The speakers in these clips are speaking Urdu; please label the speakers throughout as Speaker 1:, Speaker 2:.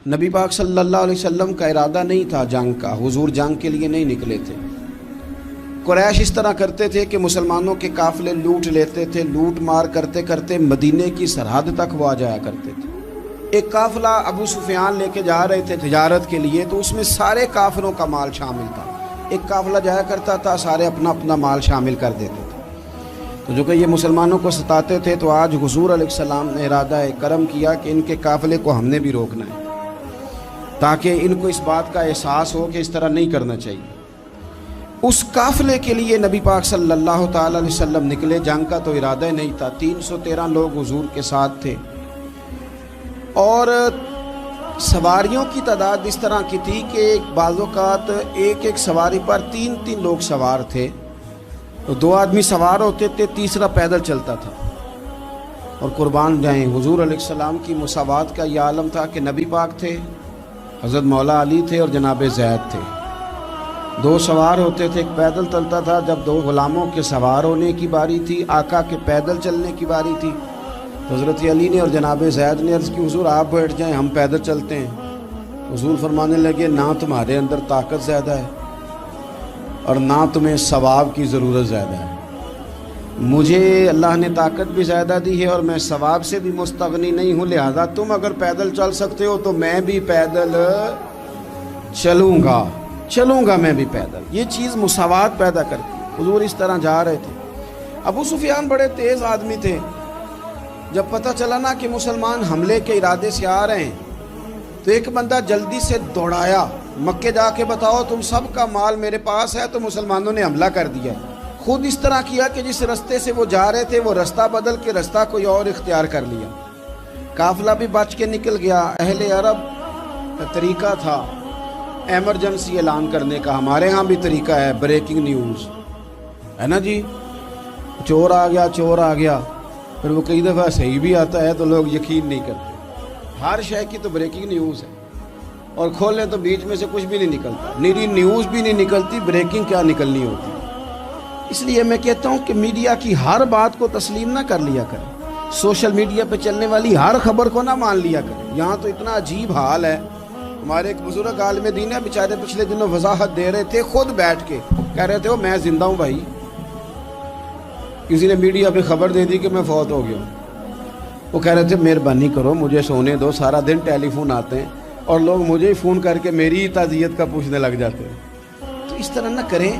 Speaker 1: نبی پاک صلی اللہ علیہ وسلم کا ارادہ نہیں تھا جنگ کا، حضور جنگ کے لیے نہیں نکلے تھے۔ قریش اس طرح کرتے تھے کہ مسلمانوں کے قافلے لوٹ لیتے تھے، لوٹ مار کرتے کرتے مدینے کی سرحد تک وہ آ جایا کرتے تھے۔ ایک قافلہ ابو سفیان لے کے جا رہے تھے تجارت کے لیے، تو اس میں سارے کافروں کا مال شامل تھا۔ ایک قافلہ جایا کرتا تھا، سارے اپنا اپنا مال شامل کر دیتے تھے۔ تو جو کہ یہ مسلمانوں کو ستاتے تھے، تو آج حضور علیہ السلام نے ارادہ کرم کیا کہ ان کے قافلے کو ہم نے بھی روکنا ہے، تاکہ ان کو اس بات کا احساس ہو کہ اس طرح نہیں کرنا چاہیے۔ اس قافلے کے لیے نبی پاک صلی اللہ تعالی علیہ وسلم نکلے، جنگ کا تو ارادہ نہیں تھا۔ 313 لوگ حضور کے ساتھ تھے، اور سواریوں کی تعداد اس طرح کی تھی کہ بعض اوقات ایک ایک سواری پر 3 لوگ سوار تھے، تو 2 آدمی سوار ہوتے تھے، تیسرا پیدل چلتا تھا۔ اور قربان جائیں، حضور علیہ السلام کی مساوات کا یہ عالم تھا کہ نبی پاک تھے، حضرت مولا علی تھے اور جناب زید تھے۔ 2 سوار ہوتے تھے، ایک پیدل چلتا تھا۔ جب 2 غلاموں کے سوار ہونے کی باری تھی، آقا کے پیدل چلنے کی باری تھی، تو حضرت علی نے اور جناب زید نے عرض کی، حضور آپ بیٹھ جائیں، ہم پیدل چلتے ہیں۔ حضور فرمانے لگے، نہ تمہارے اندر طاقت زیادہ ہے اور نہ تمہیں ثواب کی ضرورت زیادہ ہے۔ مجھے اللہ نے طاقت بھی زیادہ دی ہے اور میں ثواب سے بھی مستغنی نہیں ہوں، لہذا تم اگر پیدل چل سکتے ہو تو میں بھی پیدل چلوں گا میں بھی پیدل۔ یہ چیز مساوات پیدا کرتی۔ حضور اس طرح جا رہے تھے۔ ابو سفیان بڑے تیز آدمی تھے، جب پتہ چلا نا کہ مسلمان حملے کے ارادے سے آ رہے ہیں، تو ایک بندہ جلدی سے دوڑایا، مکے جا کے بتاؤ تم سب کا مال میرے پاس ہے، تو مسلمانوں نے حملہ کر دیا۔ خود اس طرح کیا کہ جس رستے سے وہ جا رہے تھے وہ رستہ بدل کے رستہ کوئی اور اختیار کر لیا۔ قافلہ بھی بچ کے نکل گیا۔ اہل عرب کا طریقہ تھا ایمرجنسی اعلان کرنے کا، ہمارے ہاں بھی طریقہ ہے، بریکنگ نیوز ہے نا جی، چور آ گیا، پھر وہ کئی دفعہ صحیح بھی آتا ہے تو لوگ یقین نہیں کرتے۔ ہر شے کی تو بریکنگ نیوز ہے، اور کھولیں تو بیچ میں سے کچھ بھی نہیں نکلتا، نیری نیوز بھی نہیں نکلتی، بریکنگ کیا نکلنی ہوتی۔ اس لیے میں کہتا ہوں کہ میڈیا کی ہر بات کو تسلیم نہ کر لیا کریں، سوشل میڈیا پہ چلنے والی ہر خبر کو نہ مان لیا کریں۔ یہاں تو اتنا عجیب حال ہے، ہمارے ایک بزرگ عالم دین ہے، بیچارے پچھلے دنوں وضاحت دے رہے تھے، خود بیٹھ کے کہہ رہے تھے وہ میں زندہ ہوں بھائی، کسی نے میڈیا پہ خبر دے دی کہ میں فوت ہو گیا ہوں۔ وہ کہہ رہے تھے مہربانی کرو مجھے سونے دو، سارا دن ٹیلی فون آتے ہیں اور لوگ مجھے ہی فون کر کے میری تعزیت کا پوچھنے لگ جاتے ہیں۔ تو اس طرح نہ کریں،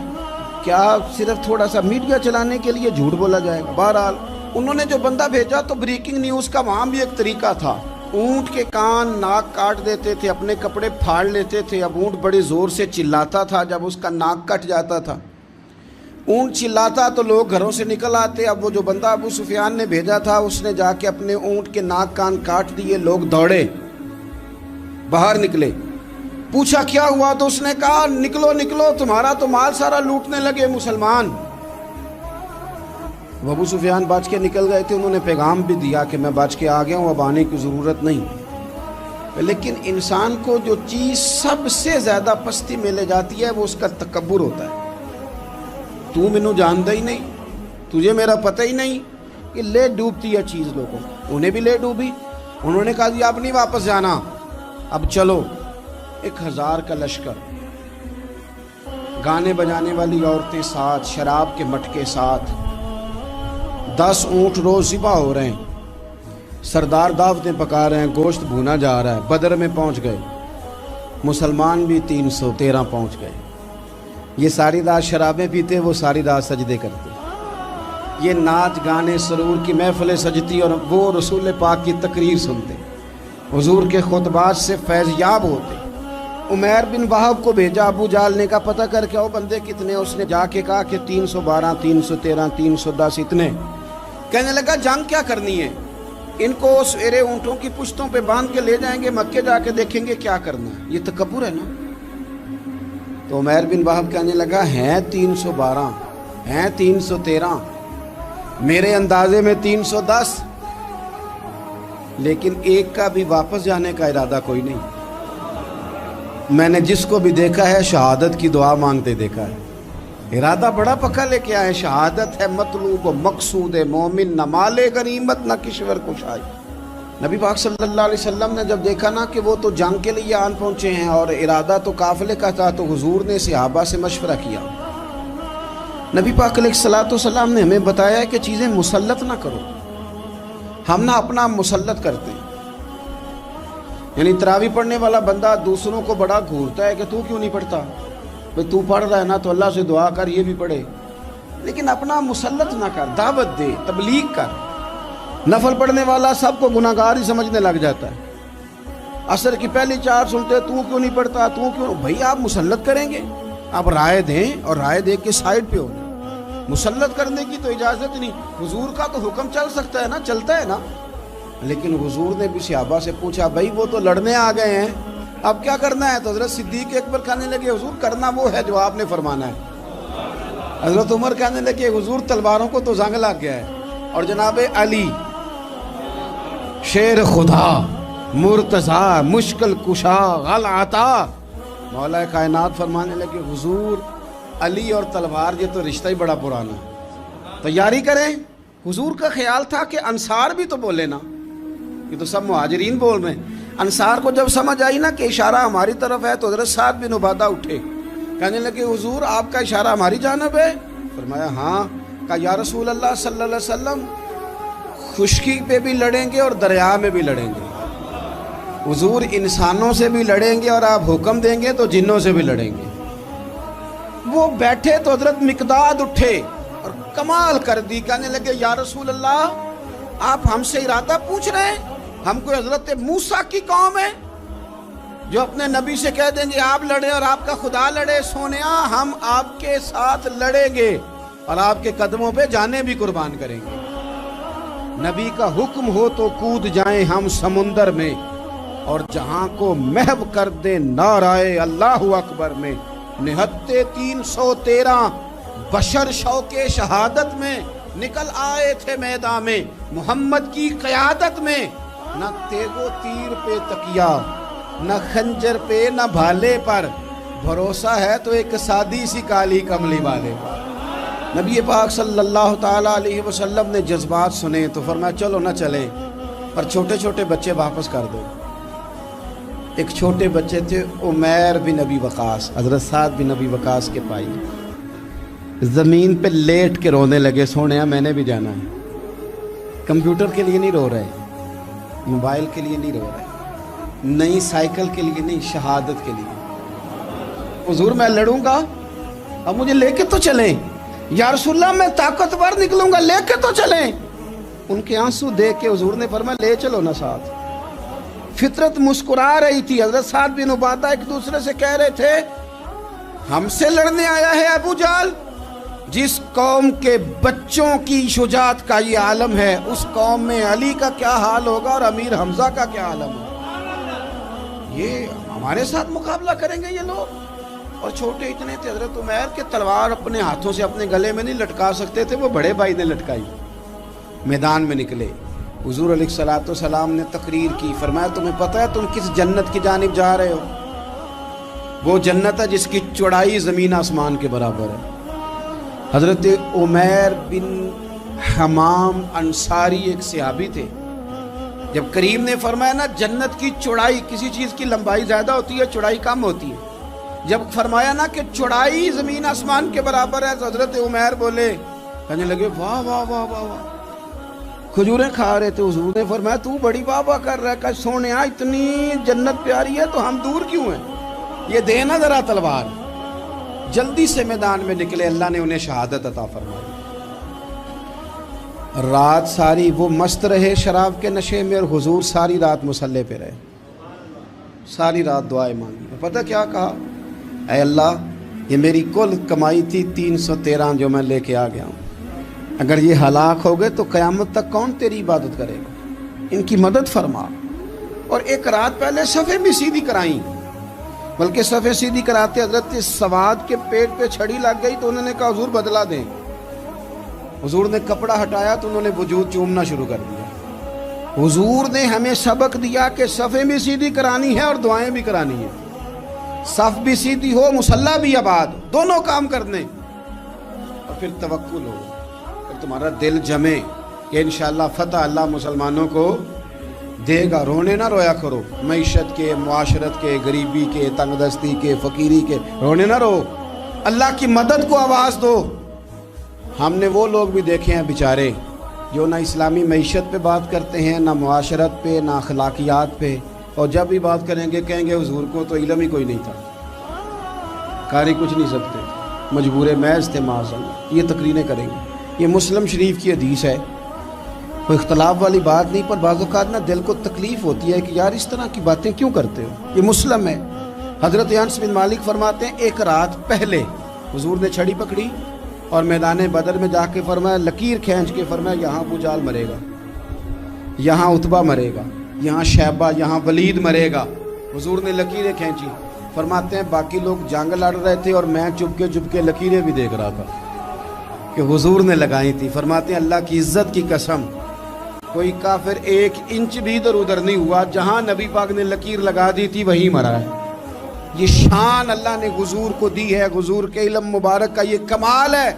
Speaker 1: کیا صرف تھوڑا سا میڈیا چلانے کے لیے جھوٹ بولا جائے گا؟ بہرحال انہوں نے جو بندہ بھیجا تو بریکنگ نیوز کا وہاں بھی ایک طریقہ تھا، اونٹ کے کان ناک کاٹ دیتے تھے، اپنے کپڑے پھاڑ لیتے تھے۔ اب اونٹ بڑے زور سے چلاتا تھا، جب اس کا ناک کٹ جاتا تھا، اونٹ چلاتا تو لوگ گھروں سے نکل آتے۔ اب وہ جو بندہ ابو سفیان نے بھیجا تھا، اس نے جا کے اپنے اونٹ کے ناک کان کاٹ دیے، لوگ دوڑے باہر نکلے، پوچھا کیا ہوا، تو اس نے کہا نکلو تمہارا تو مال سارا لوٹنے لگے مسلمان۔ ابو سفیان بچ کے نکل گئے تھے، انہوں نے پیغام بھی دیا کہ میں بچ کے آ گیا ہوں، اب آنے کی ضرورت نہیں۔ لیکن انسان کو جو چیز سب سے زیادہ پستی میں لے جاتی ہے وہ اس کا تکبر ہوتا ہے۔ تو مینوں جانتا ہی نہیں، تجھے میرا پتہ ہی نہیں، کہ لے ڈوبتی ہے چیز لوگوں۔ انہیں بھی لے ڈوبی، انہوں نے کہا جی اب نہیں واپس جانا، اب چلو۔ 1000 کا لشکر، گانے بجانے والی عورتیں ساتھ، شراب کے مٹکے ساتھ، 10 اونٹ روز ذبح ہو رہے ہیں، سردار دعوتیں پکا رہے ہیں، گوشت بھونا جا رہا ہے۔ بدر میں پہنچ گئے، مسلمان بھی 313 پہنچ گئے۔ یہ ساری رات شرابیں پیتے، وہ ساری رات سجدے کرتے، یہ ناچ گانے سرور کی محفلیں سجتی، اور وہ رسول پاک کی تقریر سنتے، حضور کے خطبات سے فیض یاب ہوتے۔ عمیر بن وہب کو بھیجا ابو جہل نے کہا پتہ کر کے آؤ بندے کتنے، اس نے جا کے کہا کہ 312 313 310 اتنے۔ کہنے لگا جنگ کیا کرنی ہے، ان کو سویرے اونٹوں کی پشتوں پہ باندھ کے لے جائیں گے، مکے جا کے دیکھیں گے کیا کرنا ہے۔ یہ تکبر ہے نا۔ تو عمیر بن وہب کہنے لگا ہیں 312 ہیں 313، میرے اندازے میں 310، لیکن ایک کا بھی واپس جانے کا ارادہ کوئی نہیں۔ میں نے جس کو بھی دیکھا ہے شہادت کی دعا مانگتے دیکھا ہے، ارادہ بڑا پکا لے کے آئے، شہادت ہے مطلوب و مقصود مومن، نہ مال غنیمت نہ کشور کشائی۔ نبی پاک صلی اللہ علیہ وسلم نے جب دیکھا نا کہ وہ تو جنگ کے لیے آن پہنچے ہیں اور ارادہ تو قافلے کا تھا، تو حضور نے صحابہ سے مشورہ کیا. نبی پاک علیہ الصلوۃ والسلام نے ہمیں بتایا ہے کہ چیزیں مسلط نہ کرو. ہم نہ اپنا مسلط کرتے ہیں، یعنی تراویح پڑھنے والا بندہ دوسروں کو بڑا گھورتا ہے کہ تو کیوں نہیں پڑھتا، بھئی تو پڑھ رہا ہے نا تو اللہ سے دعا کر یہ بھی پڑھے، لیکن اپنا مسلط نہ کر، دعوت دے، تبلیغ کر. نفل پڑھنے والا سب کو گناہگار ہی سمجھنے لگ جاتا ہے. عصر کی پہلی 4 سنتے تو کیوں نہیں پڑھتا، تو کیوں، بھئی آپ مسلط کریں گے، آپ رائے دیں اور رائے دے کے سائڈ پہ ہو جائیں. مسلط کرنے کی تو اجازت نہیں. حضور کا تو حکم چل سکتا ہے نا، چلتا ہے نا، لیکن حضور نے بھی صحابہ سے پوچھا بھئی وہ تو لڑنے آ گئے ہیں، اب کیا کرنا ہے؟ تو حضرت صدیق اکبر کہنے لگے حضور کرنا وہ ہے جو آپ نے فرمانا ہے. حضرت عمر کہنے لگے حضور تلواروں کو تو زنگ لگ گیا ہے. اور جناب علی شیر خدا مرتضیٰ مشکل کشا غل عطا مولا کائنات فرمانے لگے حضور علی اور تلوار یہ تو رشتہ ہی بڑا پرانا ہے، تیاری کریں. حضور کا خیال تھا کہ انصار بھی تو بولے نا، یہ تو سب مہاجرین بول رہے ہیں. انصار کو جب سمجھ آئی نا کہ اشارہ ہماری طرف ہے تو حضرت سعد بن عبادہ اٹھے، کہنے لگے حضور آپ کا اشارہ ہماری جانب ہے؟ فرمایا ہاں. کہا یا رسول اللہ صلی اللہ علیہ وسلم خشکی پہ بھی لڑیں گے اور دریا میں بھی لڑیں گے. حضور انسانوں سے بھی لڑیں گے اور آپ حکم دیں گے تو جنوں سے بھی لڑیں گے. وہ بیٹھے تو حضرت مقداد اٹھے اور کمال کر دی، کہنے لگے یا رسول اللہ آپ ہم سے ارادہ پوچھ رہے ہیں؟ ہم کوئی حضرت موسیٰ کی قوم ہے جو اپنے نبی سے کہہ دیں گے آپ لڑیں اور آپ کا خدا لڑے؟ سونیا ہم آپ کے ساتھ لڑیں گے اور آپ کے قدموں پہ جانیں بھی قربان کریں گے. نبی کا حکم ہو تو کود جائیں ہم سمندر میں اور جہاں کو محو کر دیں نعرہ اللہ اکبر میں. نہتے 313 بشر شوق شہادت میں نکل آئے تھے میدان میں محمد کی قیادت میں. نہ تیغ و تیر پہ تکیا، نہ خنجر پہ، نہ بھالے پر، بھروسہ ہے تو ایک سادی سی کالی کملی والے پر. نبی پاک صلی اللہ تعالیٰ علیہ وسلم نے جذبات سنے تو فرمایا چلو نہ چلیں پر چھوٹے چھوٹے بچے واپس کر دو. ایک چھوٹے بچے تھے عمیر بن ابی وقاص، حضرت سعد بن ابی وقاص کے بھائی، زمین پہ لیٹ کے رونے لگے سونیا میں نے بھی جانا ہے. کمپیوٹر کے لیے نہیں رو رہے، موبائل کے لیے نہیں رو رہے، نئی سائیکل کے لیے نہیں، شہادت کے لیے. حضور میں لڑوں گا اب مجھے لے کے تو چلیں. یا رسول اللہ میں طاقتور نکلوں گا، لے کے تو چلیں. ان کے آنسو دیکھ کے حضور نے فرمایا لے چلو نا ساتھ. فطرت مسکرا رہی تھی. حضرت سعد بن عبادہ ایک دوسرے سے کہہ رہے تھے ہم سے لڑنے آیا ہے ابو جہل، جس قوم کے بچوں کی شجاعت کا یہ عالم ہے اس قوم میں علی کا کیا حال ہوگا اور امیر حمزہ کا کیا عالم ہوگا. یہ ہمارے ساتھ مقابلہ کریں گے یہ لوگ. اور چھوٹے اتنے تھے حضرت عمیر کے تلوار اپنے ہاتھوں سے اپنے گلے میں نہیں لٹکا سکتے تھے، وہ بڑے بھائی نے لٹکائی. میدان میں نکلے، حضور علیہ الصلوۃ والسلام نے تقریر کی، فرمایا تمہیں پتہ ہے تم کس جنت کی جانب جا رہے ہو؟ وہ جنت ہے جس کی چوڑائی زمین آسمان کے برابر ہے. حضرت عمیر بن حمام انصاری ایک صحابی تھے. جب کریم نے فرمایا نا جنت کی چوڑائی، کسی چیز کی لمبائی زیادہ ہوتی ہے چوڑائی کم ہوتی ہے، جب فرمایا نا کہ چوڑائی زمین آسمان کے برابر ہے تو حضرت عمیر بولے، کہنے لگے واہ واہ واہ واہ واہ. کھجوریں کھا رہے تھے، حضور نے فرمایا تو بڑی واہ واہ کر رہا ہے، کہ سونیا اتنی جنت پیاری ہے تو ہم دور کیوں ہیں، یہ دینا ذرا تلوار. جلدی سے میدان میں نکلے، اللہ نے انہیں شہادت عطا فرمائی. رات ساری وہ مست رہے شراب کے نشے میں اور حضور ساری رات مصلی پہ رہے، ساری رات دعائیں مانگی. پتہ کیا کہا؟ اے اللہ یہ میری کل کمائی تھی 313 جو میں لے کے آ گیا ہوں، اگر یہ ہلاک ہو گئے تو قیامت تک کون تیری عبادت کرے گا، ان کی مدد فرما. اور ایک رات پہلے صفیں بھی سیدھی کرائیں، بلکہ صفیں سیدھی کراتے حضرت سواد کے پیٹ پہ چھڑی لگ گئی تو انہوں نے کہا حضور بدلا دیں. حضور نے کپڑا ہٹایا تو انہوں نے وجود چومنا شروع کر دیا. حضور نے ہمیں سبق دیا کہ صفیں بھی سیدھی کرانی ہے اور دعائیں بھی کرانی ہیں. صف بھی سیدھی ہو، مصلی بھی آباد، دونوں کام کرنے، اور پھر توکل ہو، پھر تمہارا دل جمے کہ انشاءاللہ فتح اللہ مسلمانوں کو دے گا، رونے نہ رویا کرو، معیشت کے، معاشرت کے، غریبی کے، تنگ دستی کے، فقیری کے رونے نہ رو، اللہ کی مدد کو آواز دو۔ ہم نے وہ لوگ بھی دیکھے ہیں بیچارے جو نہ اسلامی معیشت پہ بات کرتے ہیں، نہ معاشرت پہ، نہ اخلاقیات پہ، اور جب بھی بات کریں گے کہیں گے حضور کو تو علم ہی کوئی نہیں تھا، قاری کچھ نہیں سکتے، مجبور محض تھے معاذ اللہ، یہ تقریریں کریں گے۔ یہ مسلم شریف کی حدیث ہے، کوئی اختلاف والی بات نہیں، پر بعض اوقات نا دل کو تکلیف ہوتی ہے کہ یار اس طرح کی باتیں کیوں کرتے ہو۔ یہ مسلم ہے۔ حضرت انس بن مالک فرماتے ہیں ایک رات پہلے حضور نے چھڑی پکڑی اور میدان بدر میں جا کے فرمایا، لکیر کھینچ کے فرمایا یہاں ابو جہل مرے گا، یہاں عتبہ مرے گا، یہاں شیبہ، یہاں ولید مرے گا۔ حضور نے لکیریں کھینچی۔ فرماتے ہیں باقی لوگ جنگ لڑ رہے تھے اور میں چپ کے لکیریں بھی دیکھ رہا تھا کہ حضور نے لگائی تھی۔ فرماتے ہیں اللہ کی عزت کی قسم کوئی کافر ایک انچ بھی ادھر ادھر نہیں ہوا، جہاں نبی پاک نے لکیر لگا دی تھی وہیں مرا ہے۔ یہ شان اللہ نے حضور کو دی ہے، حضور کے علم مبارک کا یہ کمال ہے۔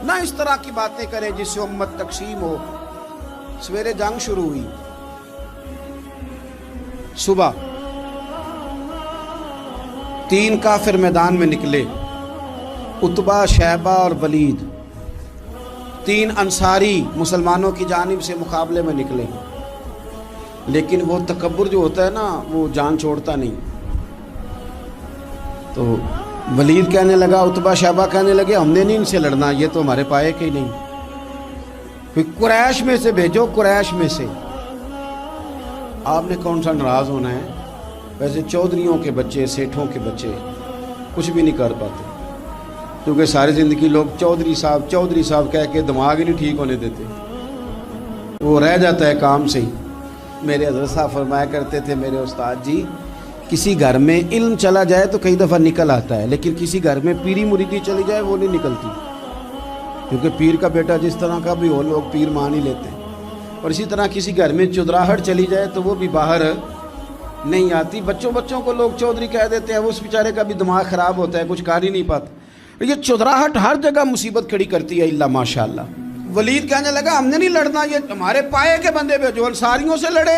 Speaker 1: نہ اس طرح کی باتیں کریں جس سے امت تقسیم ہو۔ سویرے جنگ شروع ہوئی، صبح 3 کافر میدان میں نکلے، عتبہ، شیبہ اور ولید، 3 انصاری مسلمانوں کی جانب سے مقابلے میں نکلے۔ لیکن وہ تکبر جو ہوتا ہے نا وہ جان چھوڑتا نہیں۔ تو ولید کہنے لگا، عتبہ شیبہ کہنے لگے ہم نے نہیں ان سے لڑنا، یہ تو ہمارے پائے کے ہی نہیں، کوئی قریش میں سے بھیجو، قریش میں سے۔ آپ نے کون سا ناراض ہونا ہے؟ ویسے چودھریوں کے بچے، سیٹھوں کے بچے کچھ بھی نہیں کر پاتے، کیونکہ ساری زندگی لوگ چودھری صاحب کہہ کے دماغ ہی نہیں ٹھیک ہونے دیتے، وہ رہ جاتا ہے کام سے ہی۔ میرے حضرت صاحب فرمایا کرتے تھے، میرے استاد جی، کسی گھر میں علم چلا جائے تو کئی دفعہ نکل آتا ہے، لیکن کسی گھر میں پیری مریدی چلی جائے وہ نہیں نکلتی، کیونکہ پیر کا بیٹا جس طرح کا بھی ہو لوگ پیر مان ہی لیتے ہیں۔ اور اسی طرح کسی گھر میں چودراہٹ چلی جائے تو وہ بھی باہر نہیں آتی۔ بچوں کو لوگ چودھری کہہ دیتے ہیں، وہ اس بیچارے کا بھی دماغ خراب ہوتا ہے، کچھ کر ہی نہیں پاتا۔ یہ چودراہٹ ہر جگہ مصیبت کھڑی کرتی ہے، اللہ ماشاء اللہ۔ ولید کہنے لگا ہم نے نہیں لڑنا، یہ ہمارے پائے کے بندے پہ جو انصاریوں سے لڑے۔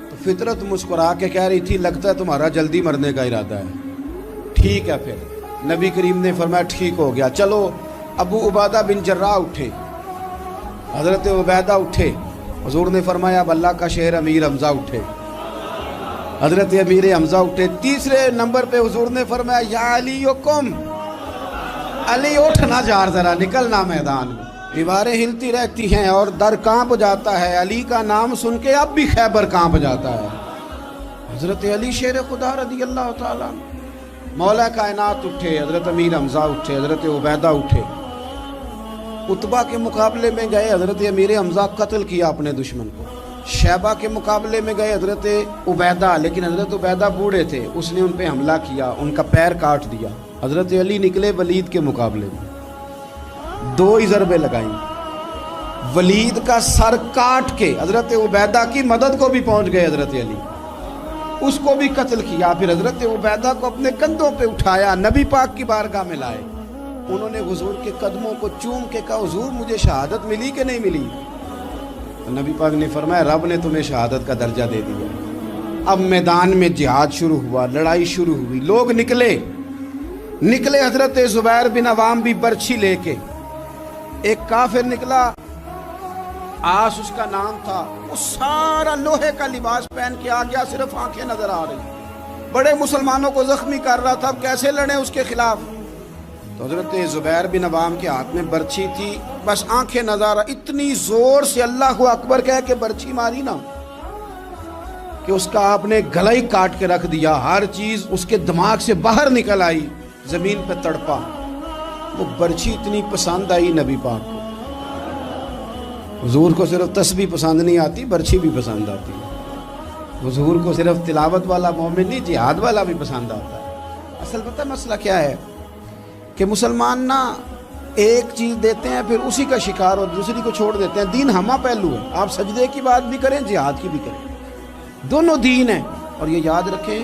Speaker 1: تو فطرت مسکرا کے کہہ رہی تھی لگتا ہے تمہارا جلدی مرنے کا ارادہ ہے، ٹھیک ہے۔ پھر نبی کریم نے فرمایا ٹھیک ہو گیا، چلو۔ ابو عبیدہ بن جراح اٹھے، حضرت عبیدہ اٹھے، حضور نے فرمایا اب اللہ کا شہر امیر حمزہ اٹھے، حضرت امیر حمزہ اٹھے۔ تیسرے نمبر پہ حضور نے فرمایا یا علی کم، علی اٹھنا جار ذرا نکلنا میدان میں۔ دیواریں ہلتی رہتی ہیں اور در کانپ جاتا ہے، علی کا نام سن کے اب بھی خیبر کانپ جاتا ہے۔ حضرت علی شیر خدا رضی اللہ تعالیٰ، مولا کائنات اٹھے، حضرت امیر حمزہ اٹھے، حضرت عبیدہ اٹھے۔ عتبہ کے مقابلے میں گئے، حضرت امیر حمزہ قتل کیا اپنے دشمن کو۔ شیبہ کے مقابلے میں گئے حضرت عبیدہ، لیکن حضرت عبیدہ بوڑھے تھے، اس نے ان پہ حملہ کیا، ان کا پیر کاٹ دیا۔ حضرت علی نکلے ولید کے مقابلے میں، 2 ہی ضربیں لگائیں، ولید کا سر کاٹ کے حضرت عبیدہ کی مدد کو بھی پہنچ گئے حضرت علی، اس کو بھی قتل کیا۔ پھر حضرت عبیدہ کو اپنے کندھوں پہ اٹھایا، نبی پاک کی بارگاہ میں لائے، انہوں نے حضور کے قدموں کو چوم کے کہا حضور مجھے شہادت ملی کہ نہیں ملی؟ نبی پاک نے فرمایا رب نے تمہیں شہادت کا درجہ دے دیا۔ اب میدان میں جہاد شروع ہوا، لڑائی شروع ہوئی، لوگ نکلے۔ حضرت زبیر بن عوام بھی برچھی لے کے، ایک کافر نکلا، آس اس کا نام تھا، وہ سارا لوہے کا لباس پہن کے آ گیا، صرف آنکھیں نظر آ رہی، بڑے مسلمانوں کو زخمی کر رہا تھا، اب کیسے لڑیں اس کے خلاف؟ تو حضرت زبیر بن عوام کے ہاتھ میں برچھی تھی، بس آنکھیں نظر، اتنی زور سے اللہ اکبر کہہ کے برچھی ماری نا کہ اس کا آپ نے گلا ہی کاٹ کے رکھ دیا، ہر چیز اس کے دماغ سے باہر نکل آئی، زمین پہ تڑپا۔ وہ برچھی اتنی پسند آئی نبی پاک کو، حضور کو صرف تسبیح پسند نہیں آتی، برچھی بھی پسند آتی ہے۔ حضور کو صرف تلاوت والا مومن نہیں، جہاد والا بھی پسند آتا ہے۔ اصل پتہ مسئلہ کیا ہے کہ مسلمان نا ایک چیز دیتے ہیں پھر اسی کا شکار اور دوسری کو چھوڑ دیتے ہیں۔ دین ہمہ پہلو ہے، آپ سجدے کی بات بھی کریں، جہاد کی بھی کریں، دونوں دین ہیں۔ اور یہ یاد رکھیں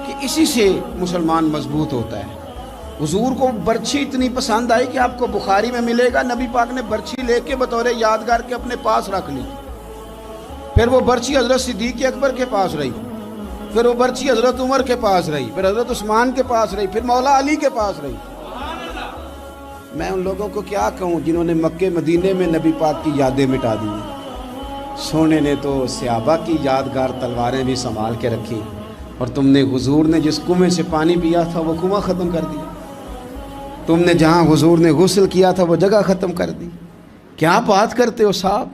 Speaker 1: کہ اسی سے مسلمان مضبوط ہوتا ہے۔ حضور کو برچھی اتنی پسند آئی کہ آپ کو بخاری میں ملے گا، نبی پاک نے برچھی لے کے بطور یادگار کے اپنے پاس رکھ لی، پھر وہ برچی حضرت صدیق اکبر کے پاس رہی، پھر وہ برچی حضرت عمر کے پاس رہی، پھر حضرت عثمان کے پاس رہی، پھر مولا علی کے پاس رہی۔ میں ان لوگوں کو کیا کہوں جنہوں نے مکے مدینے میں نبی پاک کی یادیں مٹا دی۔ سونے نے تو صحابہ کی یادگار تلواریں بھی سنبھال کے رکھی، اور تم نے حضور نے جس کنویں سے پانی پیا تھا وہ کنواں ختم کر دیا، تم نے جہاں حضور نے غسل کیا تھا وہ جگہ ختم کر دی۔ کیا بات کرتے ہو صاحب،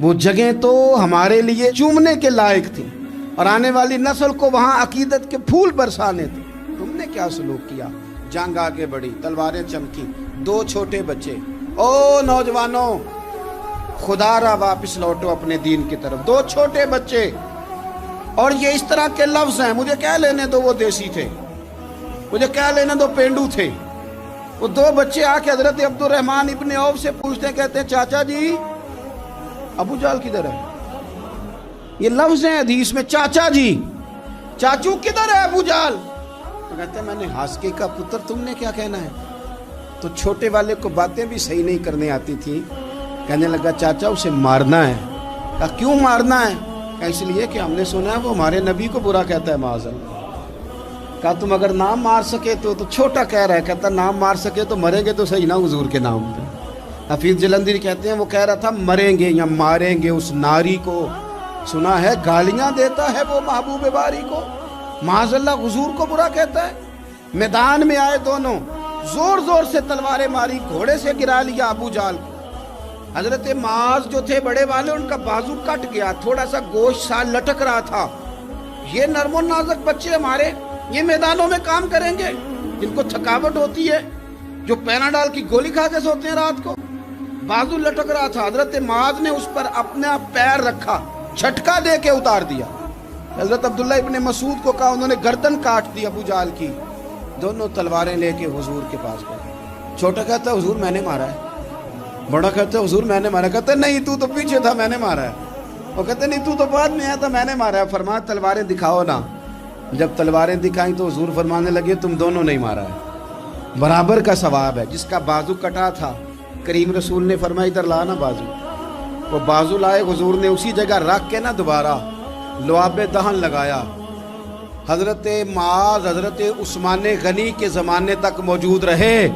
Speaker 1: وہ جگہیں تو ہمارے لیے چومنے کے لائق تھیں اور آنے والی نسل کو وہاں عقیدت کے پھول برسانے تھے۔ تم نے کیا سلوک کیا؟ جنگ آگے بڑھی، تلواریں چمکی، 2 چھوٹے بچے۔ او نوجوانوں، خدا را واپس لوٹو اپنے دین کی طرف، 2 چھوٹے بچے، اور یہ اس طرح کے لفظ ہیں، مجھے کہہ لینے دو وہ دیسی تھے، مجھے کہہ لینے دو پینڈو تھے۔ وہ 2 بچے آ کے حضرت عبد الرحمن ابن عوف سے پوچھتے ہیں، کہتے ہیں چاچا جی ابو جہل کدھر ہے؟ یہ لفظ ہیں حدیث میں، چاچا جی، چاچو کدھر ہے ابو جہل؟ تو کہتے ہیں میں نے ہاسکے کا پتر، تم نے کیا کہنا ہے؟ تو چھوٹے والے کو باتیں بھی صحیح نہیں کرنے آتی تھی، کہنے لگا چاچا اسے مارنا ہے۔ کہا کیوں مارنا ہے؟ کہا اس لیے کہ ہم نے سنا ہے وہ ہمارے نبی کو برا کہتا ہے معاذ اللہ۔ کہا تم اگر نام مار سکے تو چھوٹا کہہ رہا ہے، کہتا نام مار سکے تو مریں گے تو صحیح نا حضور کے نام پہ۔ حفیظ جلندری کہتے ہیں وہ کہہ رہا تھا مریں گے یا ماریں گے اس ناری کو، سنا ہے گالیاں دیتا ہے وہ محبوب باری کو، معاذ اللہ حضور کو برا کہتا ہے۔ میدان میں آئے دونوں، زور زور سے تلواریں ماری، گھوڑے سے گرا لیا ابو جہل کو۔ حضرت معاذ جو تھے بڑے والے، ان کا بازو کٹ گیا، تھوڑا سا گوشت سال لٹک رہا تھا۔ یہ نرم و نازک بچے ہمارے، یہ میدانوں میں کام کریں گے؟ جن کو تھکاوٹ ہوتی ہے، جو پیناڈال کی گولی کھا کے سوتے ہیں رات کو، بازو لٹک رہا تھا، حضرت معاذ نے اس پر اپنا پیر رکھا، جھٹکا دے کے اتار دیا۔ حضرت عبداللہ ابن مسعود کو کہا، انہوں نے گردن کاٹ دی ابو جہل کی۔ دونوں تلواریں لے کے حضور کے پاس گئے۔ چھوٹا کہتا ہے حضور میں نے مارا ہے، بڑا کہتا ہے حضور میں نے مارا ہے۔ کہتا ہے نہیں تو پیچھے تھا، میں نے مارا ہے۔ وہ کہتے نہیں تو بعد میں آیا تھا، میں نے مارا ہے۔ فرمایا تلواریں دکھاؤ نا۔ جب تلواریں دکھائیں تو حضور فرمانے لگے تم دونوں نہیں مارا ہے، برابر کا ثواب ہے۔ جس کا بازو کٹا تھا کریم رسول نے فرمایا ادھر لا نا بازو، وہ بازو لائے، حضور نے اسی جگہ رکھ کے نا دوبارہ لعاب دہن لگایا۔ حضرت معاذ حضرت عثمان غنی کے زمانے تک موجود رہے۔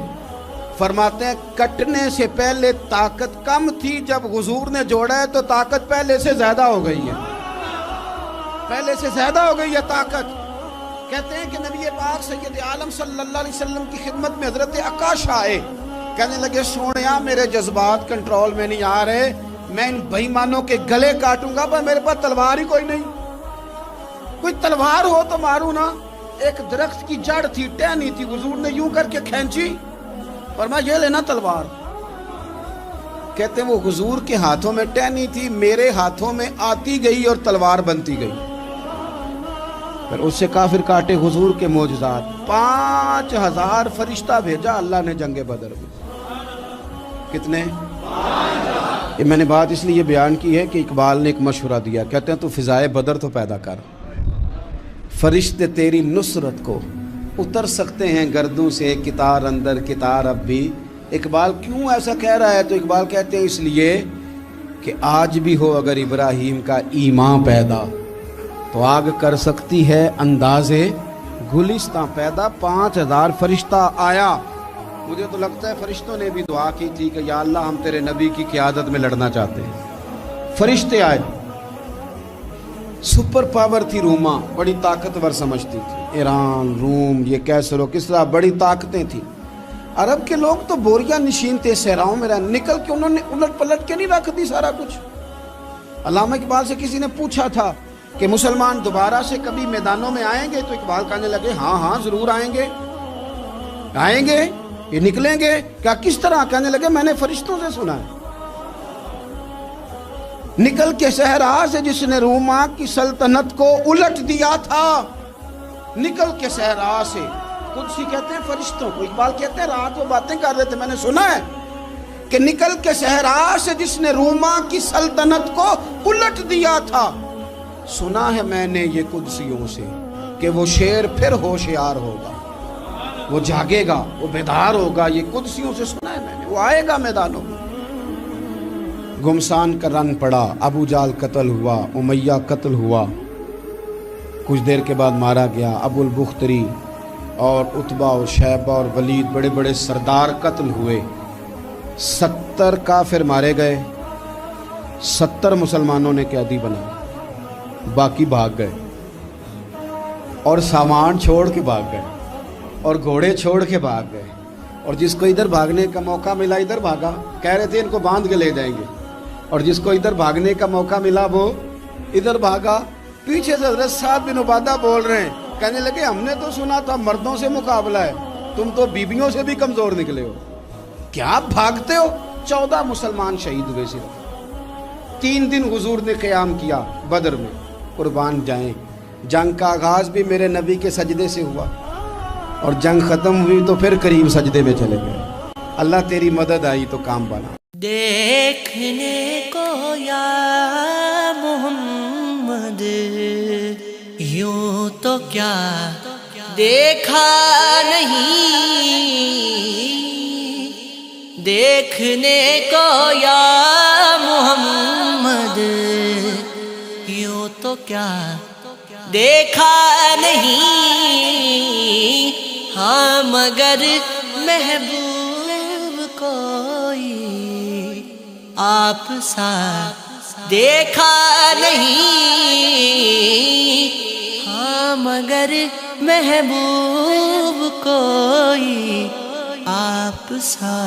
Speaker 1: فرماتے ہیں کٹنے سے پہلے طاقت کم تھی، جب حضور نے جوڑا ہے تو طاقت پہلے سے زیادہ ہو گئی ہے، پہلے سے زیادہ ہو گئی ہے طاقت۔ کہتے ہیں کہ نبی پاک سید عالم صلی اللہ علیہ وسلم کی خدمت میں حضرت عکاشہ آئے، کہنے لگے سونیا میرے جذبات کنٹرول میں نہیں آ رہے، میں ان بے ایمانوں کے گلے کاٹوں گا، پر میرے پاس تلوار ہی کوئی نہیں، کوئی تلوار ہو تو ماروں نا۔ ایک درخت کی جڑ تھی، ٹہنی تھی، حضور نے یوں کر کے کھینچی، فرمایا یہ لینا تلوار۔ کہتے ہیں وہ حضور کے ہاتھوں میں ٹہنی تھی، میرے ہاتھوں میں آتی گئی اور تلوار بنتی گئی۔ پھر اس سے کافر کاٹے حضور کے معجزات، 5000 فرشتہ بھیجا اللہ نے جنگ بدر میں۔ کتنے؟ یہ میں نے بات اس لیے بیان کی ہے کہ اقبال نے ایک مشورہ دیا، کہتے ہیں تو فضائے بدر تو پیدا کر، فرشتے تیری نصرت کو اتر سکتے ہیں گردوں سے، کتار اندر کتار اب بھی۔ اقبال کیوں ایسا کہہ رہا ہے؟ تو اقبال کہتے ہیں اس لیے کہ آج بھی ہو اگر ابراہیم کا ایمان پیدا تو آگ کر سکتی ہے انداز گلستاں پیدا۔ 5000 فرشتہ آیا۔ مجھے تو لگتا ہے فرشتوں نے بھی دعا کی تھی کہ یا اللہ ہم تیرے نبی کی قیادت میں لڑنا چاہتے ہیں۔ فرشتے آئے، سپر پاور تھی روما، بڑی طاقتور سمجھتی تھی، ایران، روم، یہ کیسر و کسرا، بڑی طاقتیں تھیں۔ عرب کے لوگ تو بوریا نشین تھے، صحراؤں میں نکل کے انہوں نے الٹ پلٹ کے نہیں رکھ دی سارا کچھ۔ علامہ اقبال سے کسی نے پوچھا تھا کہ مسلمان دوبارہ سے کبھی میدانوں میں آئیں گے؟ تو اقبال کہنے لگے ہاں ہاں ضرور آئیں گے، آئیں گے، یہ نکلیں گے۔ کیا کس طرح؟ کہنے لگے میں نے فرشتوں سے سنا ہے، نکل کے صحرا سے جس نے روما کی سلطنت کو الٹ دیا تھا، نکل کے صحرا سے۔ قدسی کہتے ہیں فرشتوں کو، اقبال کہتے ہیں رات وہ باتیں کر رہے تھے، میں نے سنا ہے کہ نکل کے صحرا سے جس نے روما کی سلطنت کو الٹ دیا تھا، سنا ہے میں نے یہ قدسیوں سے کہ وہ شیر پھر ہوشیار ہوگا، وہ جاگے گا، وہ بیدار ہوگا۔ یہ قدسیوں سے سنا ہے میں نے، وہ آئے گا میدانوں میں۔ گمسان کا رن پڑا، ابو جال قتل ہوا، امیہ قتل ہوا، کچھ دیر کے بعد مارا گیا، ابو البختری اور عتبہ اور شیبہ اور ولید بڑے بڑے سردار قتل ہوئے، 70 کافر مارے گئے، 70 مسلمانوں نے قیدی بنا، باقی بھاگ گئے اور سامان چھوڑ کے بھاگ گئے اور گھوڑے چھوڑ کے بھاگ گئے، اور جس کو ادھر بھاگنے کا موقع ملا ادھر بھاگا، کہہ رہے تھے ان کو باندھ کے لے جائیں گے، اور جس کو ادھر بھاگنے کا موقع ملا وہ ادھر بھاگا۔ پیچھے سے حضرت سعد بن عبادہ بول رہے ہیں، کہنے لگے ہم نے تو سنا تھا مردوں سے مقابلہ ہے، تم تو بیویوں سے بھی کمزور نکلے ہو، کیا بھاگتے ہو؟ 14 مسلمان شہید ہوئے صرف 3 دن حضور نے قیام کیا بدر میں، قربان جائیں۔ جنگ کا آغاز بھی میرے نبی کے سجدے سے ہوا، اور جنگ ختم ہوئی تو پھر کریم سجدے میں چلے گئے۔ اللہ تیری مدد آئی تو کام بنا۔
Speaker 2: دیکھنے کو یا محمد یوں تو کیا دیکھا نہیں، دیکھنے کو یا محمد یوں تو کیا دیکھا نہیں، ہاں مگر محبوب کوئی آپ سا دیکھا نہیں، ہاں مگر محبوب کوئی آپ سا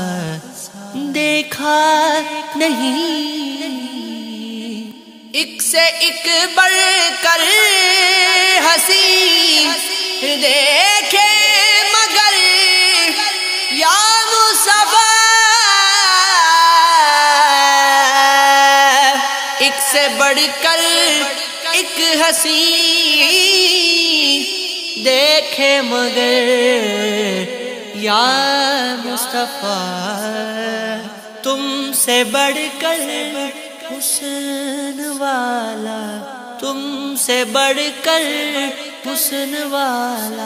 Speaker 2: دیکھا نہیں۔ ایک سے ایک بڑھ کر حسین دیکھے مگر یا مصطفیٰ، ایک سے بڑھ کر ایک حسین دیکھے مگر یا مصطفیٰ، تم سے بڑھ کر حسن والا، تم سے بڑھ کر حسن والا۔